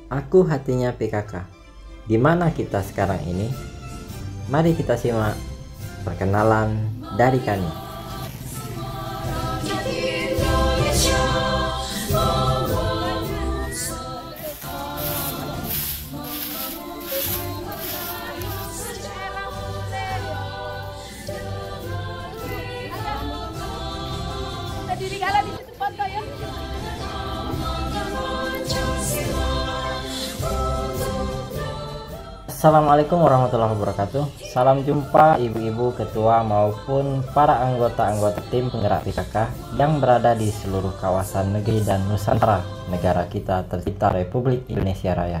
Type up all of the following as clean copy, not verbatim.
Aku hatinya PKK. Di mana kita sekarang ini? Mari kita simak perkenalan dari kami. Assalamualaikum warahmatullahi wabarakatuh. Salam jumpa ibu-ibu ketua maupun para anggota-anggota tim penggerak PKK yang berada di seluruh kawasan negeri dan Nusantara negara kita tercinta Republik Indonesia Raya.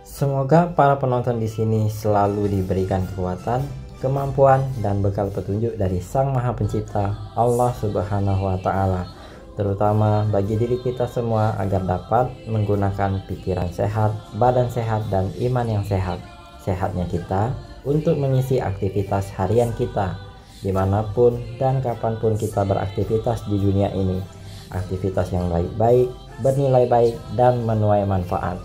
Semoga para penonton di sini selalu diberikan kekuatan, kemampuan dan bekal petunjuk dari Sang Maha Pencipta Allah Subhanahu wa taala, terutama bagi diri kita semua agar dapat menggunakan pikiran sehat, badan sehat, dan iman yang sehat. Sehatnya kita untuk mengisi aktivitas harian kita dimanapun dan kapanpun kita beraktivitas di dunia ini. Aktivitas yang baik-baik, bernilai baik, dan menuai manfaat.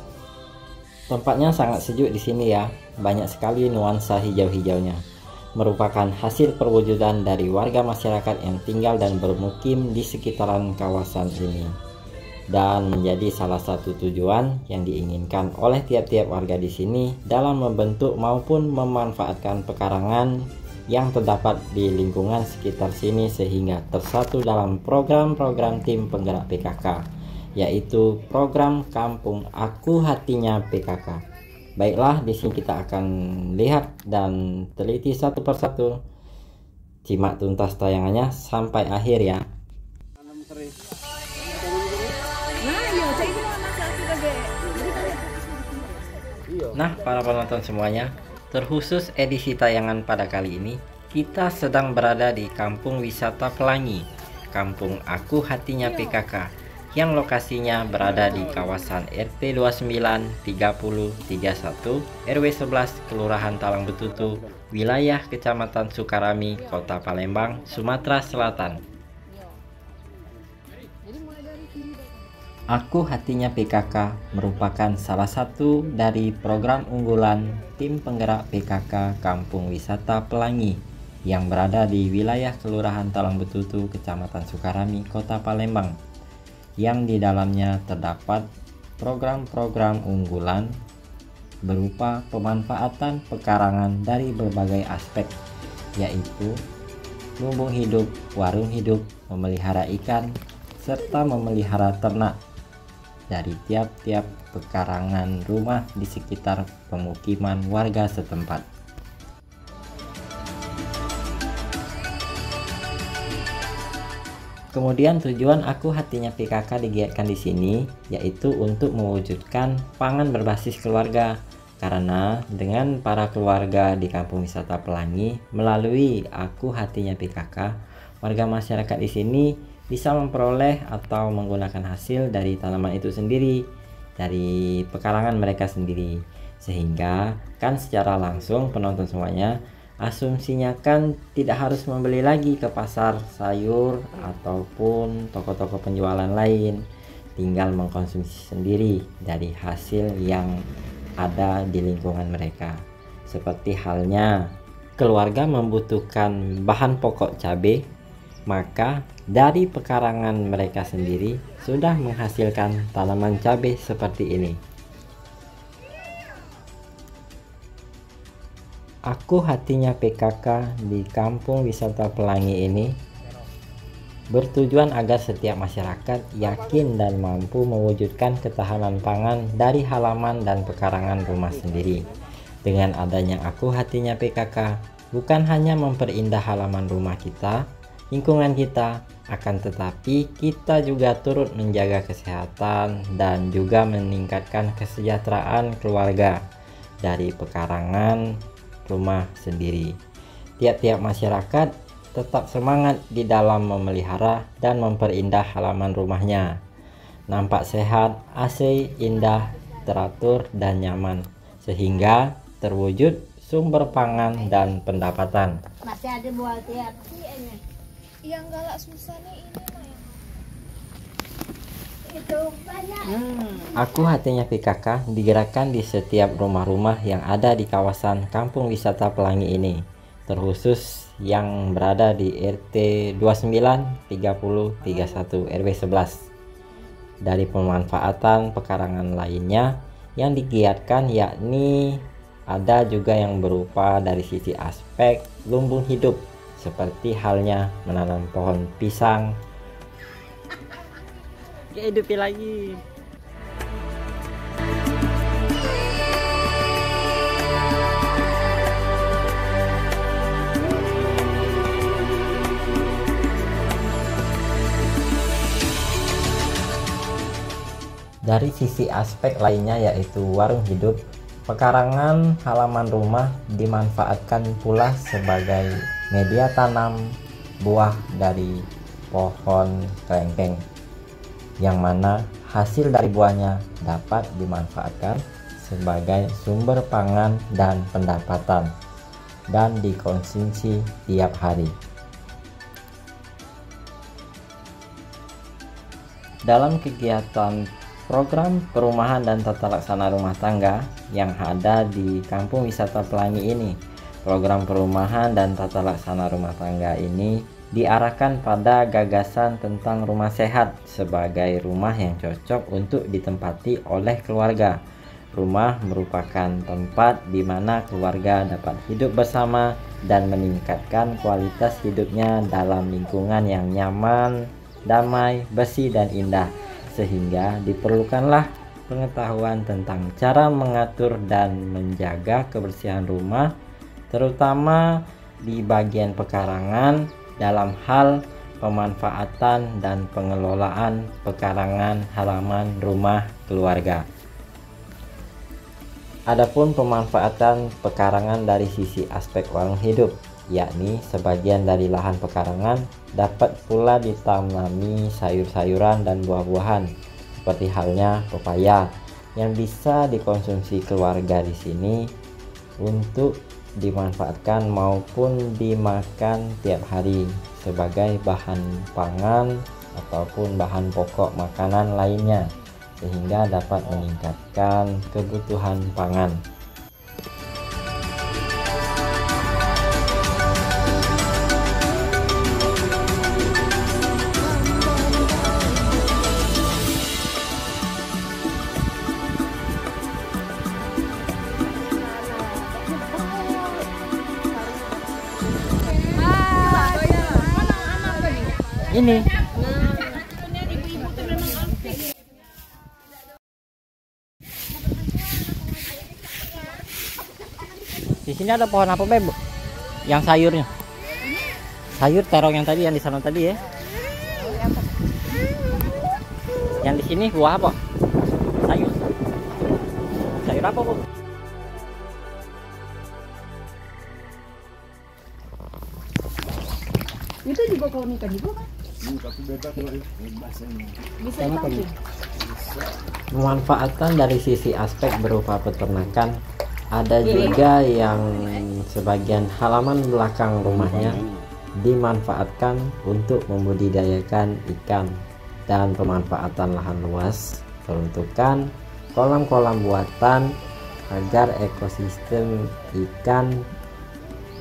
Tempatnya sangat sejuk di sini ya, banyak sekali nuansa hijau-hijaunya. Merupakan hasil perwujudan dari warga masyarakat yang tinggal dan bermukim di sekitaran kawasan ini, dan menjadi salah satu tujuan yang diinginkan oleh tiap-tiap warga di sini dalam membentuk maupun memanfaatkan pekarangan yang terdapat di lingkungan sekitar sini sehingga tersatu dalam program-program tim penggerak PKK, yaitu program Kampung Aku Hatinya PKK. Baiklah, di sini kita akan lihat dan teliti satu persatu. Simak tuntas tayangannya sampai akhir ya. Nah, para penonton semuanya, terkhusus edisi tayangan pada kali ini, kita sedang berada di Kampung Wisata Pelangi, Kampung Aku Hatinya PKK, yang lokasinya berada di kawasan RT 29 30 31 RW 11 Kelurahan Talang Betutu, wilayah Kecamatan Sukarami, Kota Palembang, Sumatera Selatan. Aku Hatinya PKK merupakan salah satu dari program unggulan tim penggerak PKK Kampung Wisata Pelangi yang berada di wilayah Kelurahan Talang Betutu, Kecamatan Sukarami, Kota Palembang, yang di dalamnya terdapat program-program unggulan berupa pemanfaatan pekarangan dari berbagai aspek, yaitu lumbung hidup, warung hidup, memelihara ikan, serta memelihara ternak dari tiap-tiap pekarangan rumah di sekitar pemukiman warga setempat. Kemudian tujuan Aku Hatinya PKK digiatkan di sini yaitu untuk mewujudkan pangan berbasis keluarga, karena dengan para keluarga di Kampung Wisata Pelangi melalui Aku Hatinya PKK, warga masyarakat di sini bisa memperoleh atau menggunakan hasil dari tanaman itu sendiri, dari pekarangan mereka sendiri, sehingga kan secara langsung penonton semuanya asumsinya kan tidak harus membeli lagi ke pasar sayur ataupun toko-toko penjualan lain, tinggal mengkonsumsi sendiri dari hasil yang ada di lingkungan mereka. Seperti halnya keluarga membutuhkan bahan pokok cabai, maka dari pekarangan mereka sendiri sudah menghasilkan tanaman cabai seperti ini. Aku Hatinya PKK di Kampung Wisata Pelangi ini bertujuan agar setiap masyarakat yakin dan mampu mewujudkan ketahanan pangan dari halaman dan pekarangan rumah sendiri. Dengan adanya Aku Hatinya PKK, bukan hanya memperindah halaman rumah kita, lingkungan kita, akan tetapi kita juga turut menjaga kesehatan dan juga meningkatkan kesejahteraan keluarga dari pekarangan rumah sendiri. Tiap-tiap masyarakat tetap semangat di dalam memelihara dan memperindah halaman rumahnya. Nampak sehat, AC indah, teratur dan nyaman, sehingga terwujud sumber pangan dan pendapatan. Masih ada buah tiap. Yang galak susah nih ini mah Aku Hatinya PKK digerakkan di setiap rumah-rumah yang ada di kawasan Kampung Wisata Pelangi ini, terkhusus yang berada di RT 29, 30, 31, RW 11. Dari pemanfaatan pekarangan lainnya yang digiatkan, yakni ada juga yang berupa dari sisi aspek lumbung hidup, seperti halnya menanam pohon pisang. Hidupi lagi. Dari sisi aspek lainnya, yaitu warung hidup, pekarangan halaman rumah dimanfaatkan pula sebagai media tanam buah dari pohon kelengkeng, yang mana hasil dari buahnya dapat dimanfaatkan sebagai sumber pangan dan pendapatan dan dikonsumsi tiap hari. Dalam kegiatan program perumahan dan tata laksana rumah tangga yang ada di Kampung Wisata Pelangi ini, program perumahan dan tata laksana rumah tangga ini diarahkan pada gagasan tentang rumah sehat sebagai rumah yang cocok untuk ditempati oleh keluarga. Rumah merupakan tempat di mana keluarga dapat hidup bersama dan meningkatkan kualitas hidupnya dalam lingkungan yang nyaman, damai, bersih, dan indah. Sehingga diperlukanlah pengetahuan tentang cara mengatur dan menjaga kebersihan rumah, terutama di bagian pekarangan dalam hal pemanfaatan dan pengelolaan pekarangan halaman rumah keluarga. Adapun pemanfaatan pekarangan dari sisi aspek warung hidup, yakni sebagian dari lahan pekarangan dapat pula ditanami sayur-sayuran dan buah-buahan, seperti halnya pepaya yang bisa dikonsumsi keluarga di sini untuk dimanfaatkan maupun dimakan tiap hari sebagai bahan pangan ataupun bahan pokok makanan lainnya, sehingga dapat meningkatkan kebutuhan pangan. Ini di sini ada pohon apa, Beb? Yang sayurnya, sayur terong yang tadi, yang di sana tadi ya. Yang di sini buah apa? Sayur, sayur apa, Bu? Itu juga kalau nikah juga kan? Bisa dipakai. Pemanfaatan dari sisi aspek berupa peternakan, ada juga yang sebagian halaman belakang rumahnya dimanfaatkan untuk membudidayakan ikan, dan pemanfaatan lahan luas peruntukan kolam-kolam buatan agar ekosistem ikan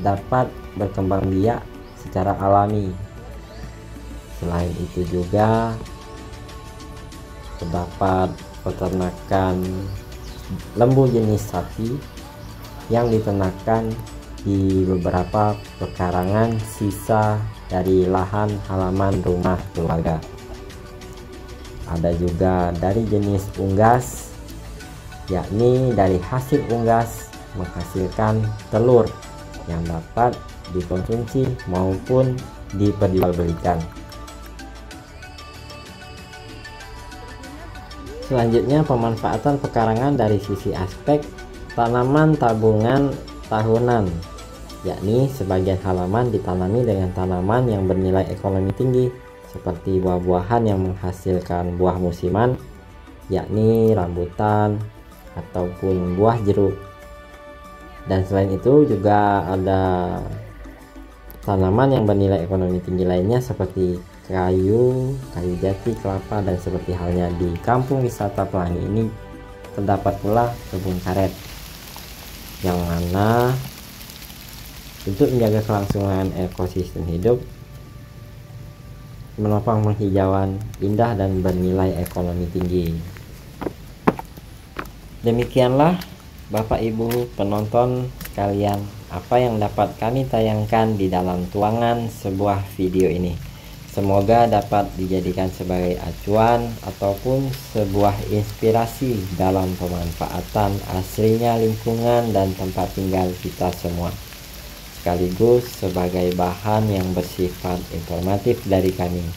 dapat berkembang biak secara alami. Selain itu juga terdapat peternakan lembu jenis sapi yang diternakan di beberapa pekarangan sisa dari lahan halaman rumah keluarga. Ada juga dari jenis unggas, yakni dari hasil unggas menghasilkan telur yang dapat dikonsumsi maupun diperjualbelikan. Selanjutnya, pemanfaatan pekarangan dari sisi aspek tanaman tabungan tahunan, yakni sebagian halaman ditanami dengan tanaman yang bernilai ekonomi tinggi seperti buah-buahan yang menghasilkan buah musiman, yakni rambutan ataupun buah jeruk. Dan selain itu juga ada tanaman yang bernilai ekonomi tinggi lainnya seperti kayu jati, kelapa, dan seperti halnya di kampung wisata Pelangi ini terdapat pula kebun karet, yang mana untuk menjaga kelangsungan ekosistem hidup, menopang penghijauan indah dan bernilai ekonomi tinggi. Demikianlah Bapak Ibu penonton sekalian, apa yang dapat kami tayangkan di dalam tuangan sebuah video ini. Semoga dapat dijadikan sebagai acuan ataupun sebuah inspirasi dalam pemanfaatan aslinya lingkungan dan tempat tinggal kita semua, sekaligus sebagai bahan yang bersifat informatif dari kami.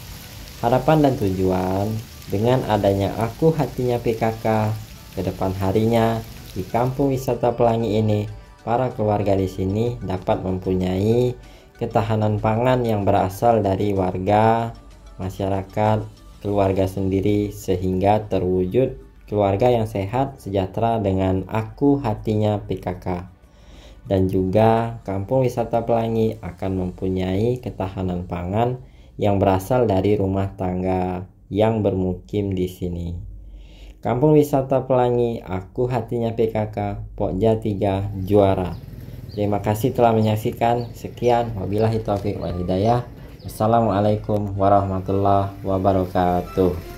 Harapan dan tujuan dengan adanya Aku Hatinya PKK ke depan harinya di kampung wisata Pelangi ini, para keluarga di sini dapat mempunyai ketahanan pangan yang berasal dari warga, masyarakat, keluarga sendiri, sehingga terwujud keluarga yang sehat, sejahtera dengan Aku Hatinya PKK. Dan juga kampung wisata Pelangi akan mempunyai ketahanan pangan yang berasal dari rumah tangga yang bermukim di sini. Kampung wisata Pelangi, Aku Hatinya PKK, Pokja 3 juara. Terima kasih telah menyaksikan. Sekian, wabillahi taufiq wal hidayah. Wassalamualaikum warahmatullahi wabarakatuh.